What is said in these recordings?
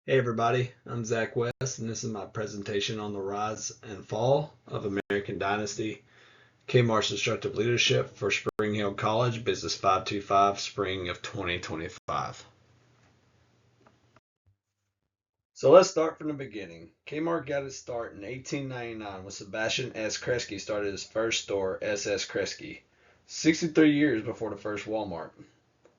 Hey everybody, I'm Zach West, and this is my presentation on the rise and fall of American Dynasty, Kmart's Destructive Leadership for Spring Hill College, Business 525, Spring of 2025. So let's start from the beginning. Kmart got its start in 1899 when Sebastian S. Kresge started his first store, SS Kresge, 63 years before the first Walmart.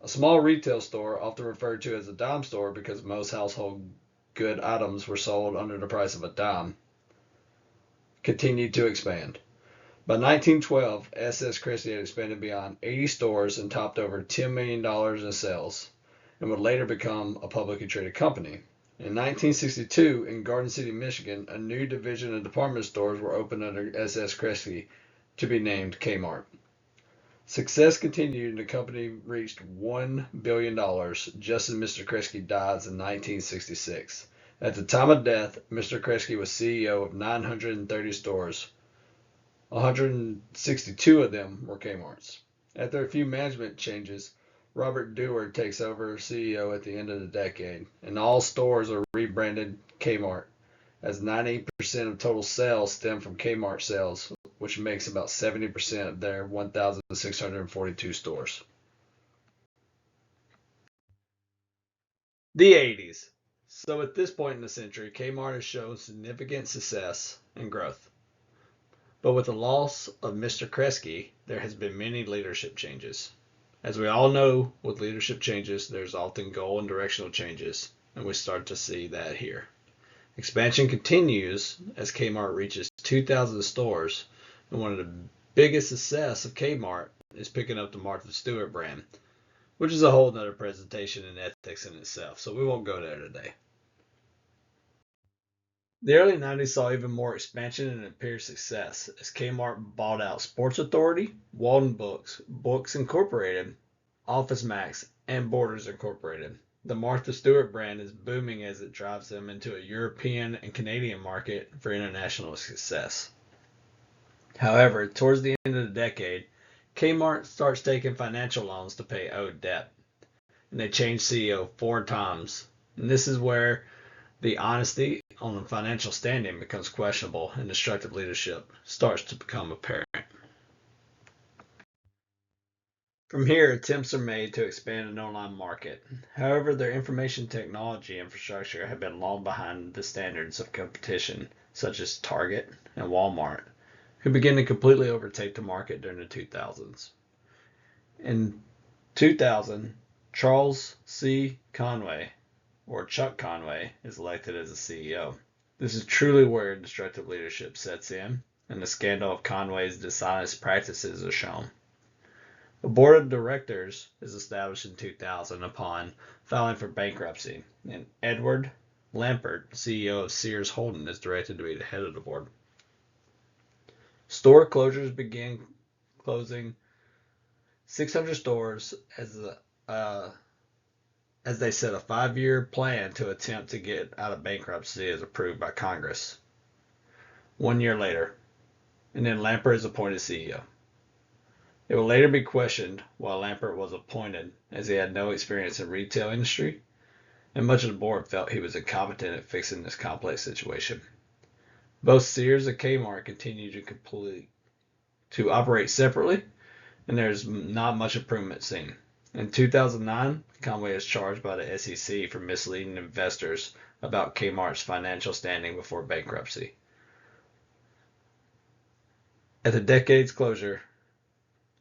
A small retail store, often referred to as a dime store because most household good items were sold under the price of a dime, continued to expand. By 1912, SS Christie had expanded beyond 80 stores and topped over $10 million in sales, and would later become a publicly traded company. In 1962, in Garden City, Michigan, a new division of department stores were opened under SS Christie to be named Kmart. Success continued and the company reached $1 billion just as Mr. Kresge died in 1966. At the time of death, Mr. Kresge was CEO of 930 stores. 162 of them were Kmart's. After a few management changes, Robert Dewar takes over CEO at the end of the decade, and all stores are rebranded Kmart, as 90% of total sales stem from Kmart sales, which makes about 70% of their 1,642 stores. The 80s. So at this point in the century, Kmart has shown significant success and growth. But with the loss of Mr. Kresge, there has been many leadership changes. As we all know, with leadership changes, there's often goal and directional changes, and we start to see that here. Expansion continues as Kmart reaches 2,000 stores, and one of the biggest success of Kmart is picking up the Martha Stewart brand, which is a whole nother presentation in ethics in itself, so we won't go there today. The early 90s saw even more expansion and apparent success as Kmart bought out Sports Authority, Walden Books, Books Incorporated, Office Max, and Borders Incorporated. The Martha Stewart brand is booming as it drives them into a European and Canadian market for international success. However, towards the end of the decade, Kmart starts taking financial loans to pay owed debt, and they change CEO 4 times. And this is where the honesty on the financial standing becomes questionable and destructive leadership starts to become apparent. From here, attempts are made to expand an online market. However, their information technology infrastructure had been long behind the standards of competition, such as Target and Walmart, who began to completely overtake the market during the 2000s. In 2000, Charles C. Conway, or Chuck Conway, is elected as the CEO. This is truly where destructive leadership sets in, and the scandal of Conway's dishonest practices are shown. A board of directors is established in 2000 upon filing for bankruptcy, and Edward Lampert, CEO of Sears Holden, is directed to be the head of the board. Store closures began, closing 600 stores as they set a 5-year plan to attempt to get out of bankruptcy as approved by Congress. 1 year later, and then Lampert is appointed CEO. It will later be questioned why Lampert was appointed, as he had no experience in the retail industry, and much of the board felt he was incompetent at fixing this complex situation. Both Sears and Kmart continue to operate separately, and there's not much improvement seen. In 2009, Conway is charged by the SEC for misleading investors about Kmart's financial standing before bankruptcy. At the decade's closure,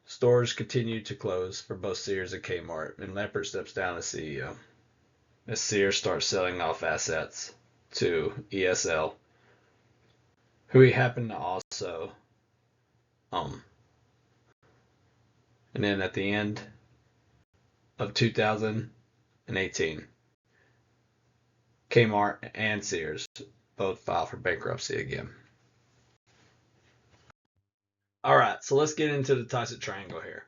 stores continue to close for both Sears and Kmart, and Lampert steps down as CEO as Sears starts selling off assets to ESL, who he happened to also own. And then at the end of 2018, Kmart and Sears both file for bankruptcy again. All right, so let's get into the toxic triangle here.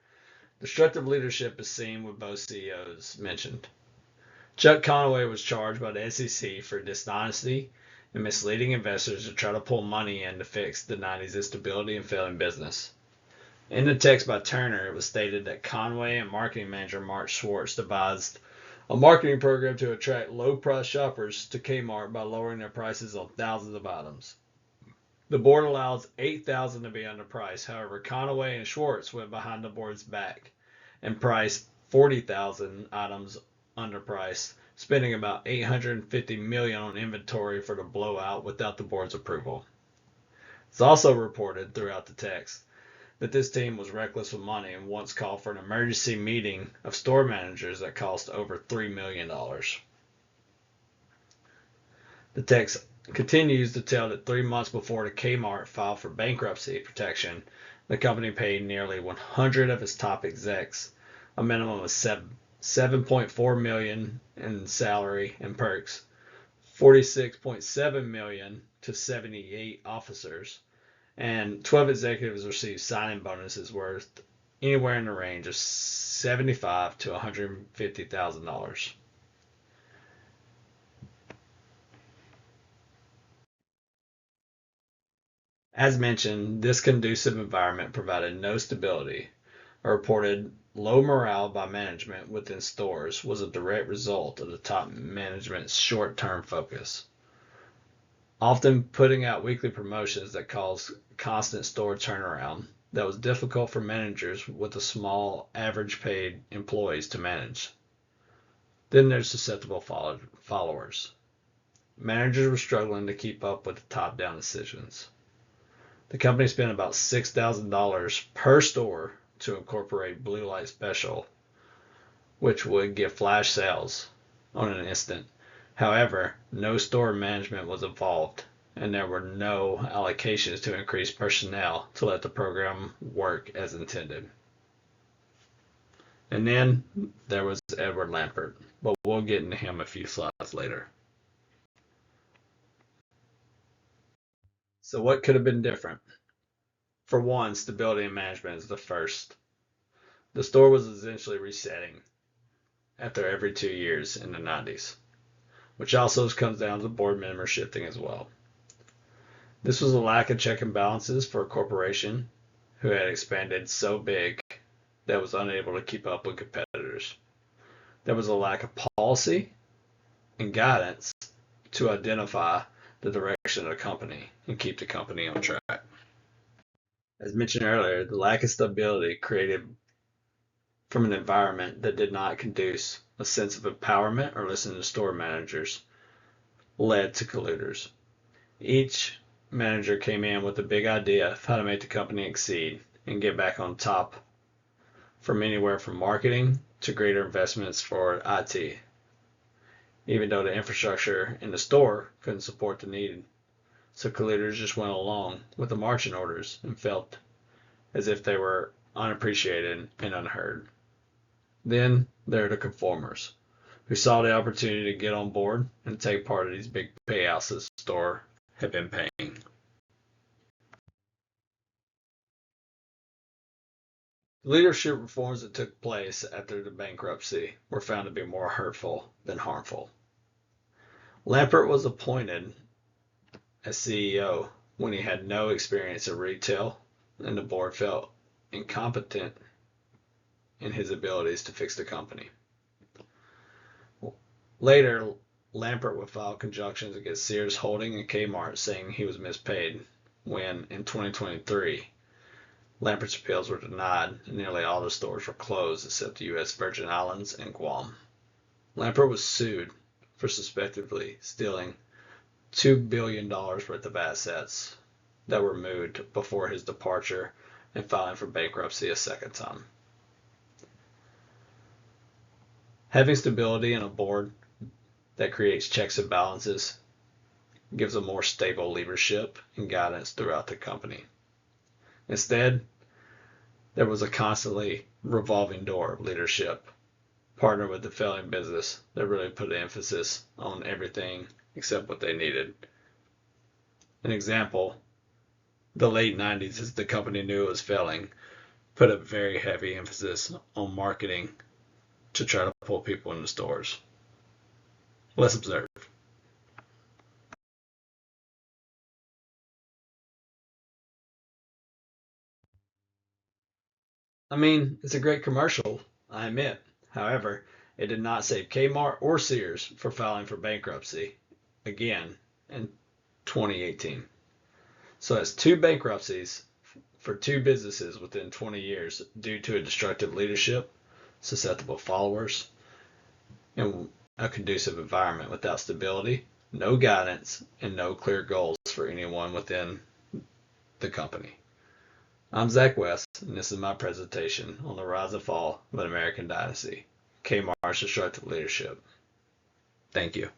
Destructive leadership is seen with both CEOs mentioned. Chuck Conway was charged by the SEC for dishonesty and misleading investors to try to pull money in to fix the 90s instability and failing business. In the text by Turner, it was stated that Conway and marketing manager Mark Schwartz devised a marketing program to attract low-price shoppers to Kmart by lowering their prices on thousands of items. The board allows 8,000 to be underpriced. However, Conaway and Schwartz went behind the board's back and priced 40,000 items underpriced, spending about $850 million on inventory for the blowout without the board's approval. It's also reported throughout the text that this team was reckless with money and once called for an emergency meeting of store managers that cost over $3 million. The text continues to tell that 3 months before the Kmart filed for bankruptcy protection, the company paid nearly 100 of its top execs a minimum of $7.4 million in salary and perks, $46.7 million to 78 officers, and 12 executives received signing bonuses worth anywhere in the range of $75,000 to $150,000. As mentioned, this conducive environment provided no stability. A reported low morale by management within stores was a direct result of the top management's short-term focus, often putting out weekly promotions that caused constant store turnaround that was difficult for managers with the small average paid employees to manage. Then there's susceptible followers. Managers were struggling to keep up with the top-down decisions. The company spent about $6,000 per store to incorporate Blue Light Special, which would give flash sales on an instant. However, no store management was involved, and there were no allocations to increase personnel to let the program work as intended. And then there was Edward Lampert, but we'll get into him a few slides later. So what could have been different? For one, stability in management is the first. The store was essentially resetting after every 2 years in the 90s, which also comes down to board members shifting as well. This was a lack of check and balances for a corporation who had expanded so big that it was unable to keep up with competitors. There was a lack of policy and guidance to identify the direction of the company and keep the company on track. As mentioned earlier, the lack of stability created from an environment that did not conduce a sense of empowerment or listening to store managers led to colluders. Each manager came in with a big idea of how to make the company exceed and get back on top, from anywhere from marketing to greater investments for IT, even though the infrastructure in the store couldn't support the need. So colluders just went along with the marching orders and felt as if they were unappreciated and unheard. Then there are the conformers, who saw the opportunity to get on board and take part of these big payouts that the store had been paying. The leadership reforms that took place after the bankruptcy were found to be more hurtful than harmful. Lampert was appointed as CEO when he had no experience in retail, and the board felt incompetent in his abilities to fix the company. Later, Lampert would file conjunctions against Sears Holding and Kmart, saying he was mispaid, when in 2023, Lampert's appeals were denied and nearly all the stores were closed except the U.S. Virgin Islands and Guam. Lampert was sued for suspectedly stealing $2 billion worth of assets that were moved before his departure and filing for bankruptcy a second time. Having stability in a board that creates checks and balances gives a more stable leadership and guidance throughout the company. Instead, there was a constantly revolving door of leadership, partnered with the failing business that really put an emphasis on everything except what they needed. An example, the late 90s, as the company knew it was failing, put a very heavy emphasis on marketing to try to pull people into stores. Let's observe. I mean, it's a great commercial, I admit. However, It did not save Kmart or Sears for filing for bankruptcy again in 2018. So that's two bankruptcies for two businesses within 20 years due to a destructive leadership, susceptible followers, and a conducive environment without stability, no guidance, and no clear goals for anyone within the company. I'm Zach West, and this is my presentation on the rise and fall of an American dynasty, Kmart's destructive leadership. Thank you.